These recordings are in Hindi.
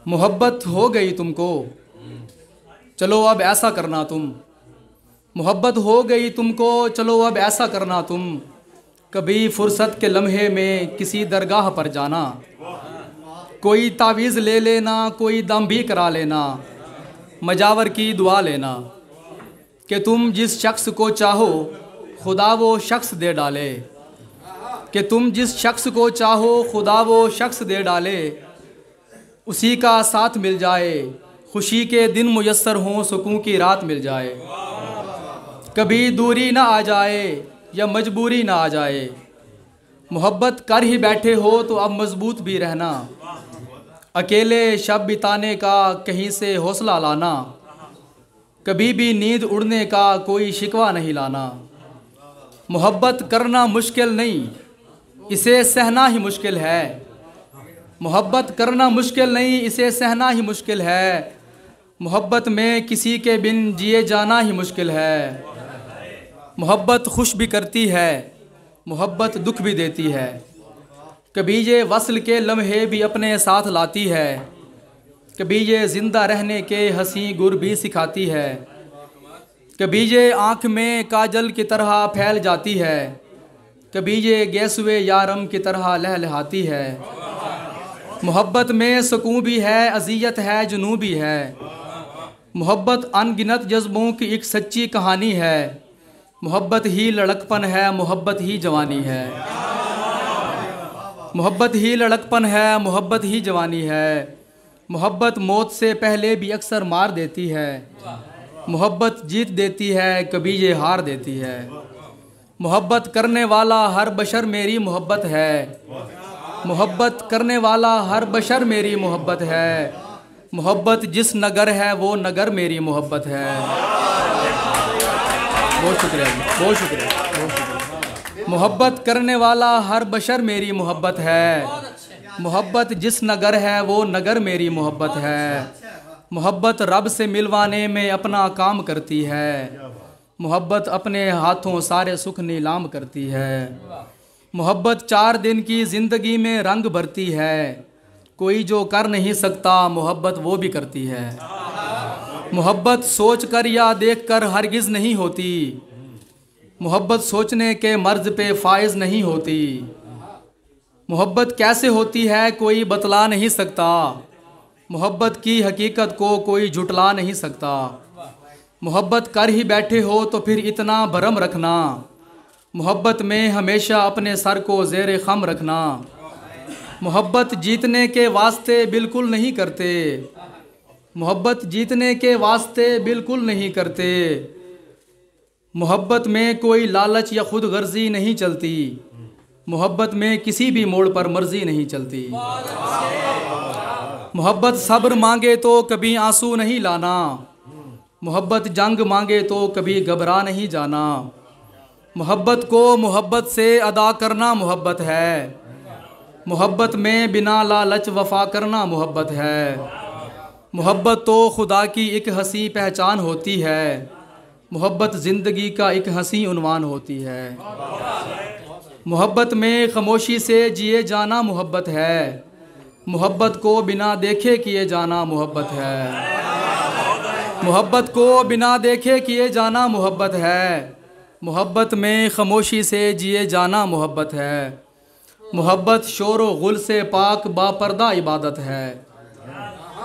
मोहब्बत हो गई तुमको, चलो अब ऐसा करना तुम। मोहब्बत हो गई तुमको, चलो अब ऐसा करना तुम। कभी फुर्सत के लम्हे में किसी दरगाह पर जाना, कोई तावीज़ ले लेना, कोई दम भी करा लेना, मजावर की दुआ लेना कि तुम जिस शख्स को चाहो खुदा वो शख्स दे डाले, कि तुम जिस शख्स को चाहो खुदा वो शख्स दे डाले। उसी का साथ मिल जाए, खुशी के दिन मुयस्सर हों, सुकून की रात मिल जाए। कभी दूरी ना आ जाए या मजबूरी ना आ जाए, मोहब्बत कर ही बैठे हो तो अब मजबूत भी रहना। अकेले शब बिताने का कहीं से हौसला लाना, कभी भी नींद उड़ने का कोई शिकवा नहीं लाना। मोहब्बत करना मुश्किल नहीं, इसे सहना ही मुश्किल है। मोहब्बत करना मुश्किल नहीं, इसे सहना ही मुश्किल है। मोहब्बत में किसी के बिन जिए जाना ही मुश्किल है। मोहब्बत खुश भी करती है, मोहब्बत दुख भी देती है। कभी ये वस्ल के लम्हे भी अपने साथ लाती है, कभी ये ज़िंदा रहने के हंसी गुर भी सिखाती है। कभी ये आँख में काजल की तरह फैल जाती है, कभी ये गैसुए यारम की तरह लहलहाती है। मोहब्बत में सुकून भी है, अज़ियत है, जुनून भी है। मोहब्बत अनगिनत जज्बों की एक सच्ची कहानी है। मोहब्बत ही लड़कपन है, मोहब्बत ही जवानी है। मोहब्बत ही लड़कपन है, मोहब्बत ही जवानी है। मोहब्बत मौत से पहले भी अक्सर मार देती है। मोहब्बत जीत देती है, कभी ये हार देती है। मोहब्बत करने वाला हर बशर मेरी मोहब्बत है। मोहब्बत करने वाला हर बशर मेरी मोहब्बत है। मोहब्बत जिस नगर है वो नगर मेरी मोहब्बत है। बहुत शुक्रिया जी, बहुत शुक्रिया, बहुत शुक्रिया। मोहब्बत करने वाला हर बशर मेरी मोहब्बत है। मोहब्बत जिस नगर है वो नगर मेरी मोहब्बत है। मोहब्बत रब से मिलवाने में अपना काम करती है। मोहब्बत अपने हाथों सारे सुख नीलाम करती है। मोहब्बत 4 दिन की ज़िंदगी में रंग भरती है। कोई जो कर नहीं सकता मोहब्बत वो भी करती है। मोहब्बत सोच कर या देख कर हरगिज़ नहीं होती। मोहब्बत सोचने के मर्ज़ पे फाइज नहीं होती। मोहब्बत कैसे होती है कोई बतला नहीं सकता। मोहब्बत की हकीकत को कोई झुटला नहीं सकता। मोहब्बत कर ही बैठे हो तो फिर इतना भरम रखना। मोहब्बत में हमेशा अपने सर को ज़ेरे खम रखना। मोहब्बत जीतने के वास्ते बिल्कुल नहीं करते। मोहब्बत जीतने के वास्ते बिल्कुल नहीं करते। मोहब्बत में कोई लालच या खुद गर्जी नहीं चलती। मोहब्बत में किसी भी मोड़ पर मर्जी नहीं चलती। मोहब्बत सब्र मांगे तो कभी आंसू नहीं लाना। मोहब्बत जंग मांगे तो कभी घबरा नहीं जाना। मोहब्बत को मोहब्बत से अदा करना मोहब्बत है। मोहब्बत में बिना लालच वफा करना मोहब्बत है। मोहब्बत तो खुदा की एक हंसी पहचान होती है। मोहब्बत ज़िंदगी का एक हंसी उन्वान होती है। मोहब्बत में खामोशी से जिए जाना मोहब्बत है। मोहब्बत को बिना देखे किए जाना मोहब्बत है। मोहब्बत को बिना देखे किए जाना मोहब्बत है। मोहब्बत में खामोशी से जिए जाना मोहब्बत है। मोहब्बत शोर व गुल से पाक बापर्दा इबादत है।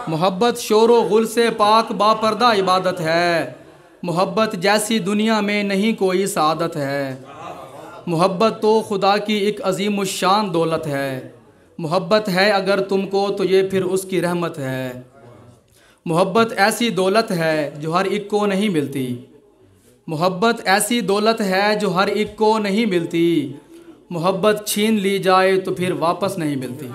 मोहब्बत शोर व गुल से पाक बापर्दा इबादत है। मोहब्बत जैसी दुनिया में नहीं कोई सादत है। मोहब्बत तो खुदा की एक अजीमुश्शान दौलत है। मोहब्बत है अगर तुमको तो ये फिर उसकी रहमत है। मोहब्बत ऐसी दौलत है जो हर एक को नहीं मिलती। मोहब्बत ऐसी दौलत है जो हर एक को नहीं मिलती। मोहब्बत छीन ली जाए तो फिर वापस नहीं मिलती।